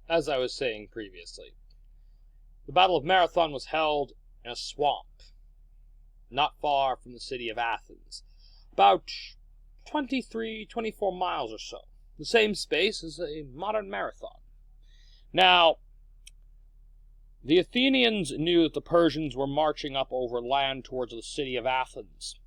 as I was saying previously, the Battle of Marathon was held in a swamp, not far from the city of Athens, about 24 miles or so, the same space as a modern marathon. Now, the Athenians knew that the Persians were marching up over land towards the city of Athens.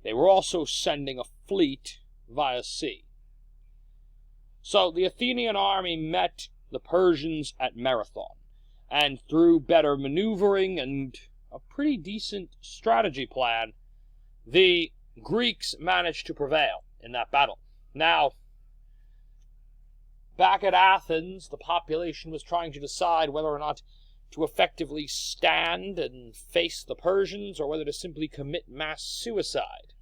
They were also sending a fleet via sea. So the Athenian army met the Persians at Marathon, and through better maneuvering and a pretty decent strategy plan, the Greeks managed to prevail in that battle. Now, back at Athens, the population was trying to decide whether or not to effectively stand and face the Persians, or whether to simply commit mass suicide.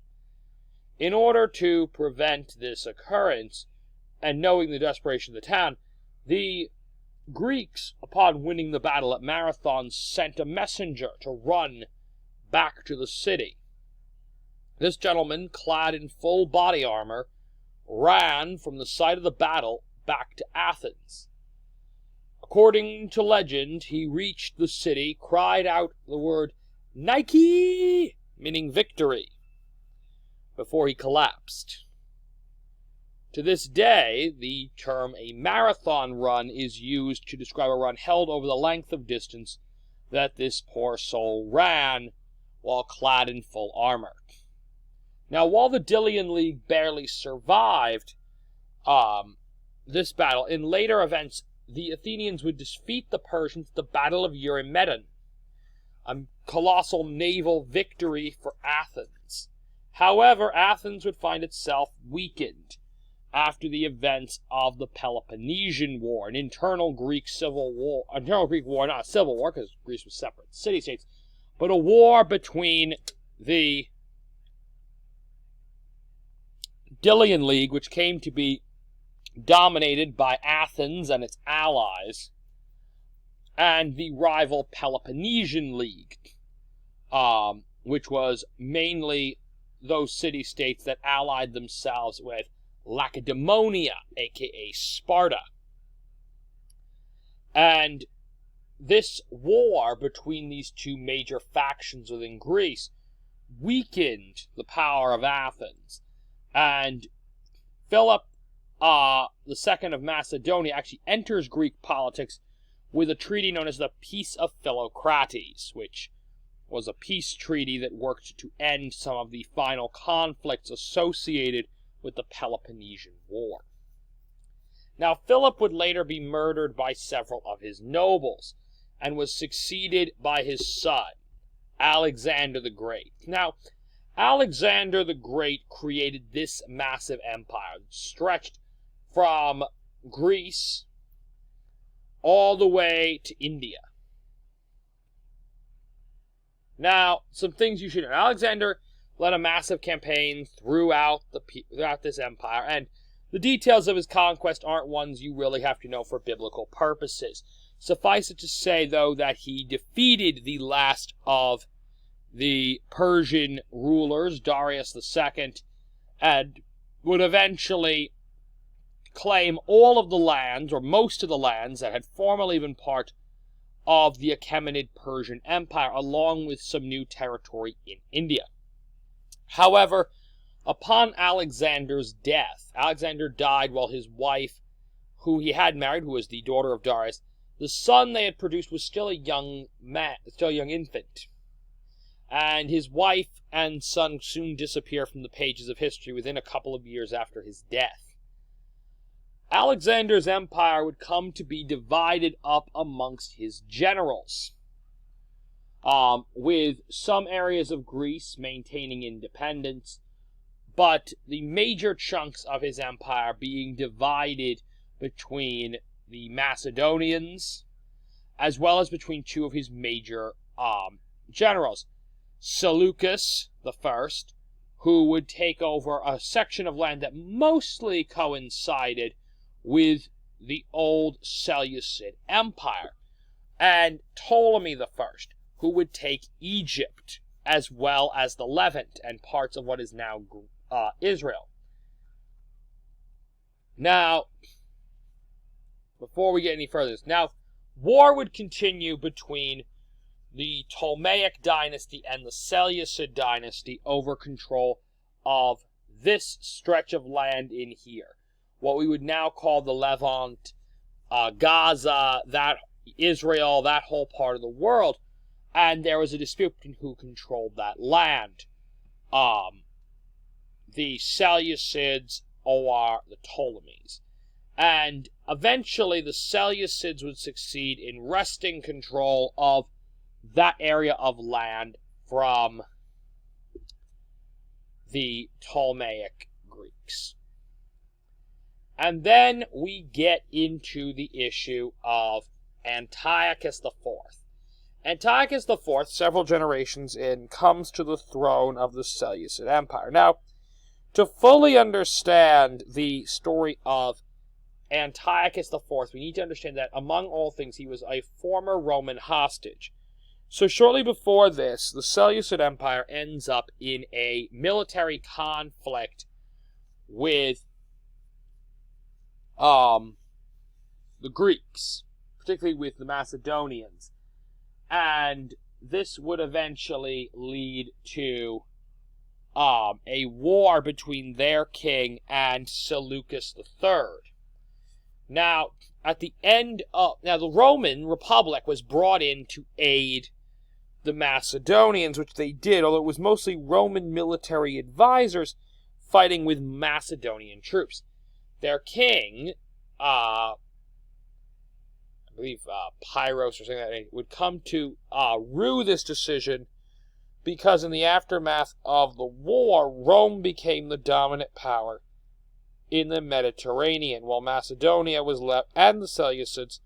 In order to prevent this occurrence, and knowing the desperation of the town, the Greeks, upon winning the battle at Marathon, sent a messenger to run back to the city. This gentleman, clad in full body armor, ran from the site of the battle back to Athens. According to legend, he reached the city, cried out the word Nike, meaning victory, before he collapsed. To this day, the term a marathon run is used to describe a run held over the length of distance that this poor soul ran while clad in full armor. Now, while the Delian League barely survived this battle, in later events, the Athenians would defeat the Persians at the Battle of Eurymedon, a colossal naval victory for Athens. However, Athens would find itself weakened after the events of the Peloponnesian War, an internal Greek war, not a civil war, because Greece was separate city-states, but a war between the Delian League, which came to be dominated by Athens and its allies, and the rival Peloponnesian League, which was mainly those city-states that allied themselves with Lacedaemonia, aka Sparta. And this war between these two major factions within Greece weakened the power of Athens, and Philip II of Macedonia actually enters Greek politics with a treaty known as the Peace of Philocrates, which was a peace treaty that worked to end some of the final conflicts associated with the Peloponnesian War. Now, Philip would later be murdered by several of his nobles, and was succeeded by his son, Alexander the Great. Now, Alexander the Great created this massive empire that stretched from Greece all the way to India. Now, some things you should know. Alexander led a massive campaign throughout this empire, and the details of his conquest aren't ones you really have to know for biblical purposes. Suffice it to say, though, that he defeated the last of the Persian rulers, Darius II, and would eventually claim all of the lands, or most of the lands, that had formerly been part of the Achaemenid Persian Empire, along with some new territory in India. However, upon Alexander's death, Alexander died while his wife, who he had married, who was the daughter of Darius, the son they had produced was still a young infant. And his wife and son soon disappear from the pages of history within a couple of years after his death. Alexander's empire would come to be divided up amongst his generals, with some areas of Greece maintaining independence, but the major chunks of his empire being divided between the Macedonians, as well as between two of his major generals, Seleucus I, who would take over a section of land that mostly coincided with the old Seleucid Empire, and Ptolemy I, who would take Egypt, as well as the Levant and parts of what is now Israel. Now, before we get any further. Now, war would continue between the Ptolemaic dynasty and the Seleucid dynasty over control of this stretch of land in here. What we would now call the Levant, Gaza, that Israel, that whole part of the world. And there was a dispute between who controlled that land. The Seleucids or the Ptolemies. And eventually the Seleucids would succeed in wresting control of that area of land from the Ptolemaic Greeks. And then we get into the issue of Antiochus IV. Antiochus IV, several generations in, comes to the throne of the Seleucid Empire. Now, to fully understand the story of Antiochus IV, we need to understand that, among all things, he was a former Roman hostage. So shortly before this, the Seleucid Empire ends up in a military conflict with the Greeks, particularly with the Macedonians. And this would eventually lead to a war between their king and Seleucus III. Now, at the end of... Now, the Roman Republic was brought in to aid the Macedonians, which they did, although it was mostly Roman military advisors fighting with Macedonian troops. Their king, I believe Pyros or something like that, would come to rue this decision because in the aftermath of the war, Rome became the dominant power in the Mediterranean, while Macedonia was left, and the Seleucids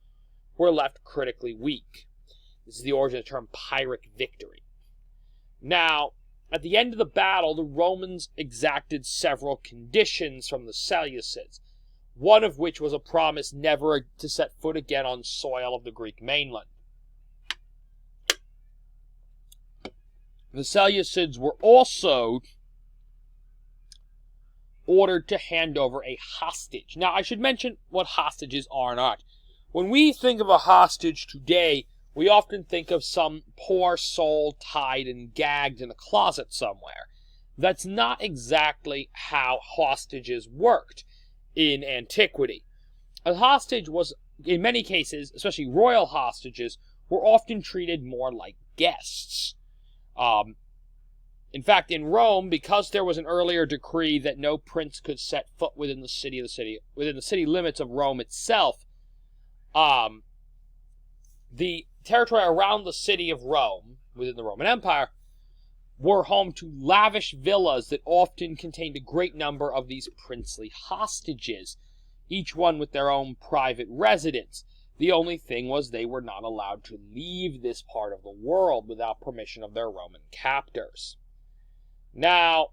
were left critically weak. This is the origin of the term Pyrrhic victory. Now, at the end of the battle, the Romans exacted several conditions from the Seleucids, one of which was a promise never to set foot again on soil of the Greek mainland. The Seleucids were also ordered to hand over a hostage. Now, I should mention what hostages are and aren't. When we think of a hostage today, we often think of some poor soul tied and gagged in a closet somewhere. That's not exactly how hostages worked in antiquity. A hostage was, in many cases, especially royal hostages, were often treated more like guests. In fact, in Rome, because there was an earlier decree that no prince could set foot within the city limits of Rome itself, the territory around the city of Rome, within the Roman Empire, were home to lavish villas that often contained a great number of these princely hostages, each one with their own private residence. The only thing was they were not allowed to leave this part of the world without permission of their Roman captors. Now,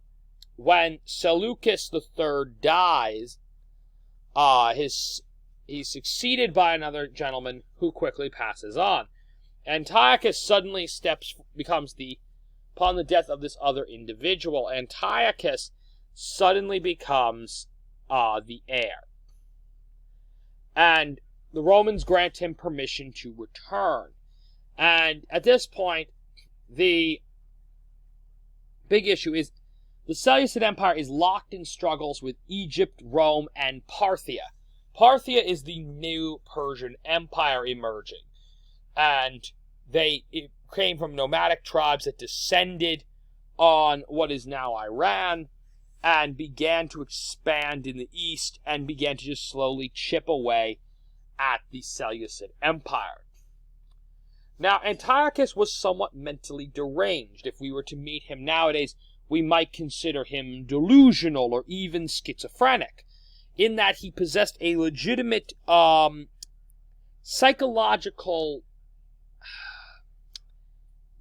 when Seleucus III dies, he's succeeded by another gentleman who quickly passes on. Antiochus suddenly upon the death of this other individual, Antiochus suddenly becomes the heir. And the Romans grant him permission to return. And at this point, the big issue is the Seleucid Empire is locked in struggles with Egypt, Rome, and Parthia. Parthia is the new Persian Empire emerging. And it came from nomadic tribes that descended on what is now Iran and began to expand in the east and began to just slowly chip away at the Seleucid Empire. Now, Antiochus was somewhat mentally deranged. If we were to meet him nowadays, we might consider him delusional or even schizophrenic, in that he possessed a legitimate psychological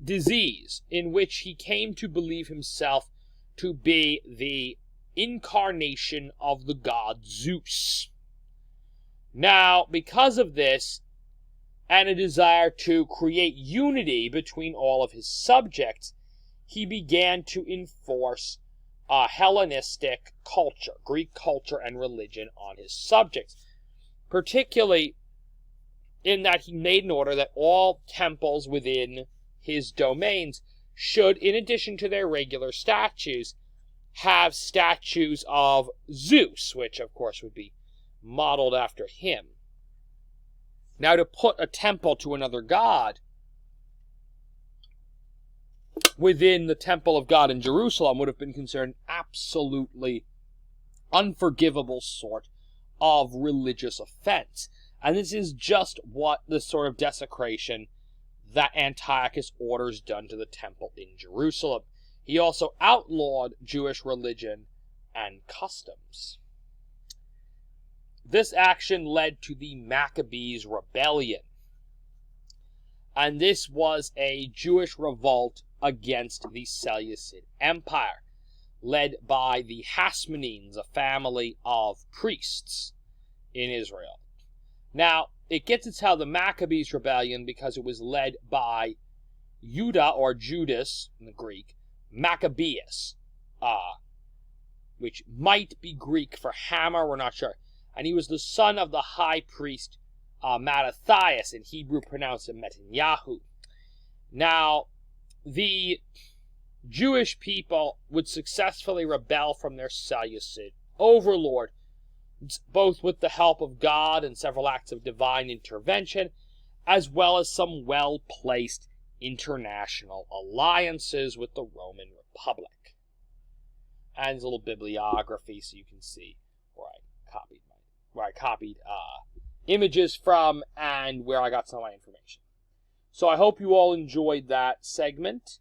disease in which he came to believe himself to be the incarnation of the god Zeus. Now, because of this, and a desire to create unity between all of his subjects, he began to enforce Hellenistic culture, Greek culture and religion on his subjects. Particularly, in that he made an order that all temples within his domains should, in addition to their regular statues, have statues of Zeus, which of course would be modeled after him. Now, to put a temple to another god within the temple of God in Jerusalem would have been considered an absolutely unforgivable sort of religious offense. And this is just what the sort of desecration that Antiochus orders done to the temple in Jerusalem. He also outlawed Jewish religion and customs. This action led to the Maccabees' rebellion. And this was a Jewish revolt against the Seleucid Empire, led by the Hasmoneans, a family of priests in Israel. Now, it gets its title, the Maccabees' rebellion, because it was led by Judah, or Judas in the Greek, Maccabeus, which might be Greek for hammer, we're not sure. And he was the son of the high priest Mattathias, in Hebrew pronounced Netanyahu. Now, the Jewish people would successfully rebel from their Seleucid overlord, both with the help of God and several acts of divine intervention, as well as some well-placed international alliances with the Roman Republic. And there's a little bibliography so you can see where I copied images from and where I got some of my information. So I hope you all enjoyed that segment.